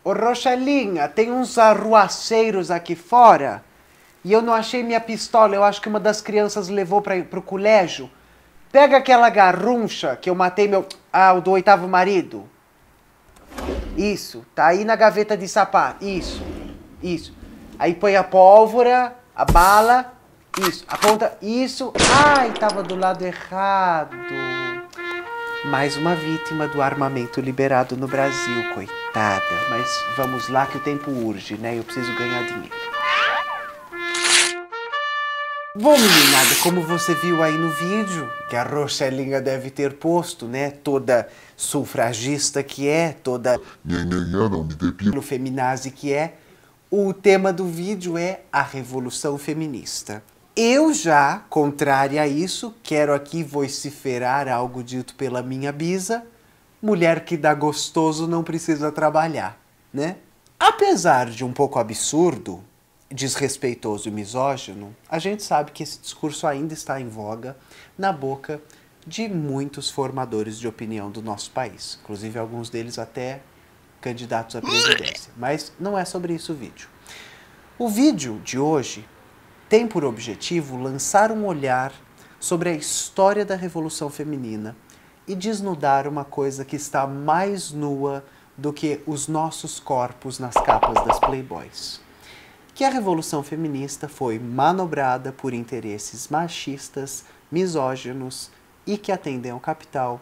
Ô Rochelinha, tem uns arruaceiros aqui fora e eu não achei minha pistola. Eu acho que uma das crianças levou pro colégio. Pega aquela garruncha que eu matei o do 8º marido. Isso, tá aí na gaveta de sapato. Isso. Aí põe a pólvora, a bala, isso. Aponta, isso. Ai, tava do lado errado. Mais uma vítima do armamento liberado no Brasil, coitada. Mas vamos lá que o tempo urge, né? Eu preciso ganhar dinheiro. Bom, meninada, como você viu aí no vídeo, que a Rochelinha deve ter posto, né? Toda sufragista que é, toda feminazi que é, o tema do vídeo é a Revolução Feminista. Eu já, contrária a isso, quero aqui vociferar algo dito pela minha bisa: mulher que dá gostoso não precisa trabalhar, né? Apesar de um pouco absurdo, desrespeitoso e misógino, a gente sabe que esse discurso ainda está em voga na boca de muitos formadores de opinião do nosso país. Inclusive alguns deles até candidatos à presidência. Mas não é sobre isso o vídeo. O vídeo de hoje tem por objetivo lançar um olhar sobre a história da Revolução Feminina e desnudar uma coisa que está mais nua do que os nossos corpos nas capas das Playboys. Que a Revolução Feminista foi manobrada por interesses machistas, misóginos e que atendem ao capital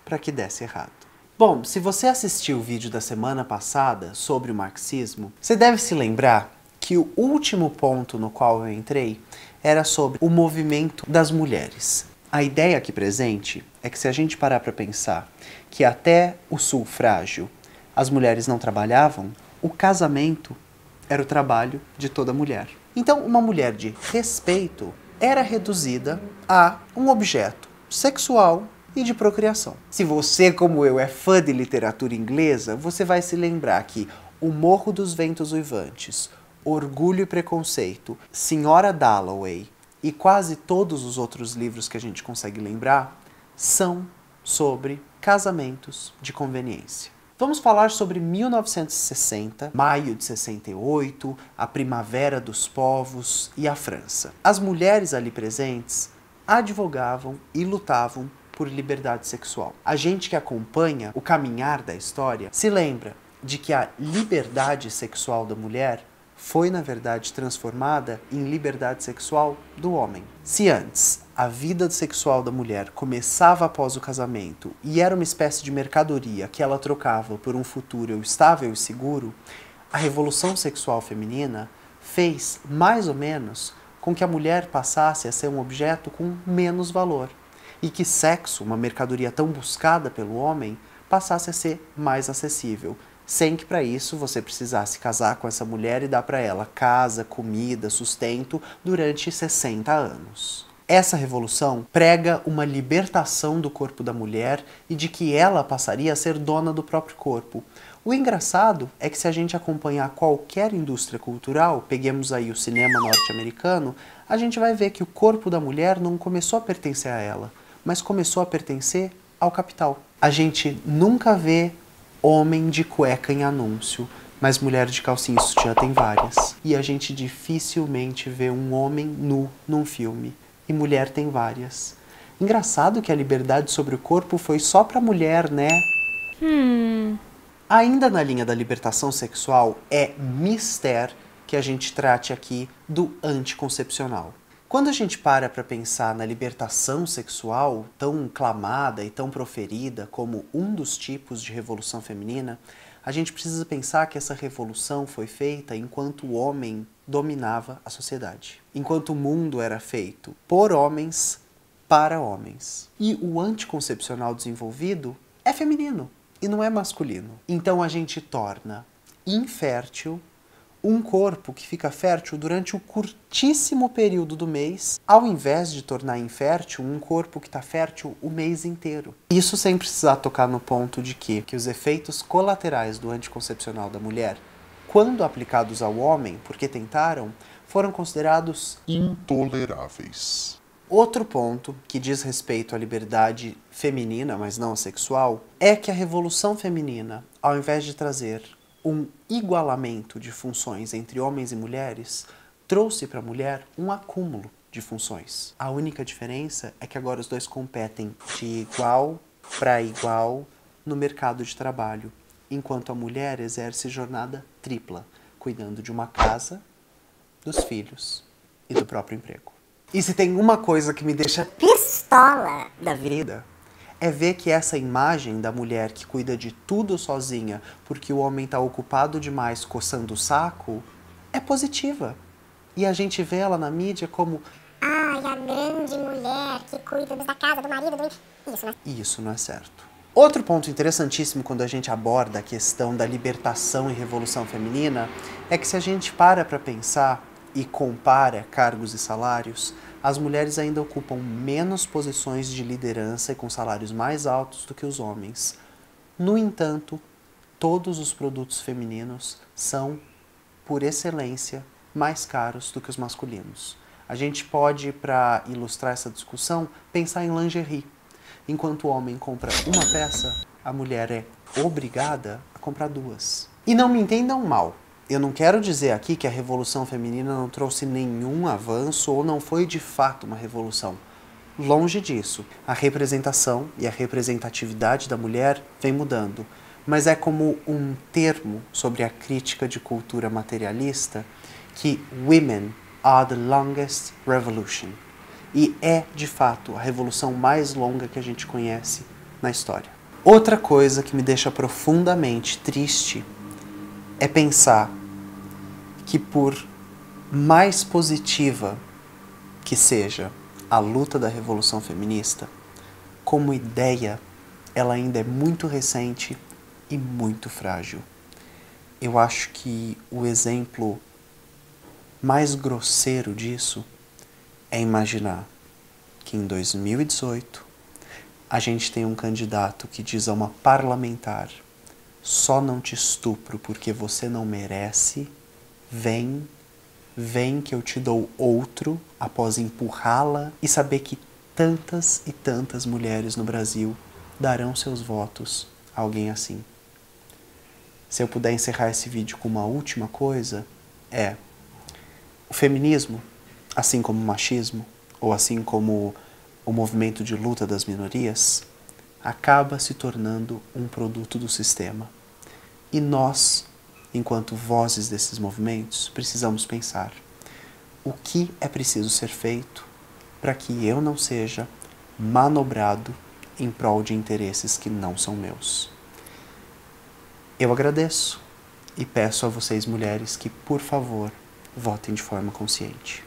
para que desse errado. Bom, se você assistiu o vídeo da semana passada sobre o marxismo, você deve se lembrar que o último ponto no qual eu entrei era sobre o movimento das mulheres. A ideia aqui presente é que se a gente parar para pensar que até o sufrágio as mulheres não trabalhavam, o casamento era o trabalho de toda mulher. Então, uma mulher de respeito era reduzida a um objeto sexual e de procriação. Se você, como eu, é fã de literatura inglesa, você vai se lembrar que O Morro dos Ventos Uivantes, Orgulho e Preconceito, Senhora Dalloway e quase todos os outros livros que a gente consegue lembrar são sobre casamentos de conveniência. Vamos falar sobre 1960, maio de 68, a Primavera dos Povos e a França. As mulheres ali presentes advogavam e lutavam por liberdade sexual. A gente que acompanha o caminhar da história se lembra de que a liberdade sexual da mulher foi, na verdade, transformada em liberdade sexual do homem. Se antes a vida sexual da mulher começava após o casamento e era uma espécie de mercadoria que ela trocava por um futuro estável e seguro, a revolução sexual feminina fez, mais ou menos, com que a mulher passasse a ser um objeto com menos valor e que sexo, uma mercadoria tão buscada pelo homem, passasse a ser mais acessível, sem que para isso você precisasse casar com essa mulher e dar para ela casa, comida, sustento durante 60 anos. Essa revolução prega uma libertação do corpo da mulher e de que ela passaria a ser dona do próprio corpo. O engraçado é que se a gente acompanhar qualquer indústria cultural, peguemos aí o cinema norte-americano, a gente vai ver que o corpo da mulher não começou a pertencer a ela, mas começou a pertencer ao capital. A gente nunca vê homem de cueca em anúncio, mas mulher de calcinha e sutiã tem várias. E a gente dificilmente vê um homem nu num filme, e mulher tem várias. Engraçado que a liberdade sobre o corpo foi só pra mulher, né? Ainda na linha da libertação sexual, é mister que a gente trate aqui do anticoncepcional. Quando a gente para pensar na libertação sexual, tão clamada e tão proferida como um dos tipos de revolução feminina, a gente precisa pensar que essa revolução foi feita enquanto o homem dominava a sociedade. Enquanto o mundo era feito por homens, para homens. E o anticoncepcional desenvolvido é feminino e não é masculino. Então a gente torna infértil um corpo que fica fértil durante um curtíssimo período do mês, ao invés de tornar infértil um corpo que está fértil o mês inteiro. Isso sem precisar tocar no ponto de que os efeitos colaterais do anticoncepcional da mulher, quando aplicados ao homem, porque tentaram, foram considerados intoleráveis. Outro ponto que diz respeito à liberdade feminina, mas não sexual, é que a revolução feminina, ao invés de trazer um igualamento de funções entre homens e mulheres trouxe para a mulher um acúmulo de funções. A única diferença é que agora os dois competem de igual para igual no mercado de trabalho, enquanto a mulher exerce jornada tripla, cuidando de uma casa, dos filhos e do próprio emprego. E se tem uma coisa que me deixa pistola da vida, é ver que essa imagem da mulher que cuida de tudo sozinha porque o homem está ocupado demais coçando o saco é positiva. E a gente vê ela na mídia como ai, a grande mulher que cuida da casa, do marido, Isso não é certo. Outro ponto interessantíssimo quando a gente aborda a questão da libertação e revolução feminina é que se a gente para pensar e compara cargos e salários, as mulheres ainda ocupam menos posições de liderança e com salários mais altos do que os homens. No entanto, todos os produtos femininos são, por excelência, mais caros do que os masculinos. A gente pode, para ilustrar essa discussão, pensar em lingerie. Enquanto o homem compra uma peça, a mulher é obrigada a comprar duas. E não me entendam mal. Eu não quero dizer aqui que a revolução feminina não trouxe nenhum avanço ou não foi de fato uma revolução. Longe disso. A representação e a representatividade da mulher vem mudando, mas é como um termo sobre a crítica de cultura materialista que women are the longest revolution. E é, de fato, a revolução mais longa que a gente conhece na história. Outra coisa que me deixa profundamente triste é pensar que por mais positiva que seja a luta da revolução feminista, como ideia, ela ainda é muito recente e muito frágil. Eu acho que o exemplo mais grosseiro disso é imaginar que em 2018 a gente tem um candidato que diz a uma parlamentar: só não te estupro porque você não merece, vem que eu te dou outro, após empurrá-la, e saber que tantas e tantas mulheres no Brasil darão seus votos a alguém assim. Se eu puder encerrar esse vídeo com uma última coisa, o feminismo, assim como o machismo, ou assim como o movimento de luta das minorias, acaba se tornando um produto do sistema. E nós, enquanto vozes desses movimentos, precisamos pensar: o que é preciso ser feito para que eu não seja manobrado em prol de interesses que não são meus? Eu agradeço e peço a vocês, mulheres, que, por favor, votem de forma consciente.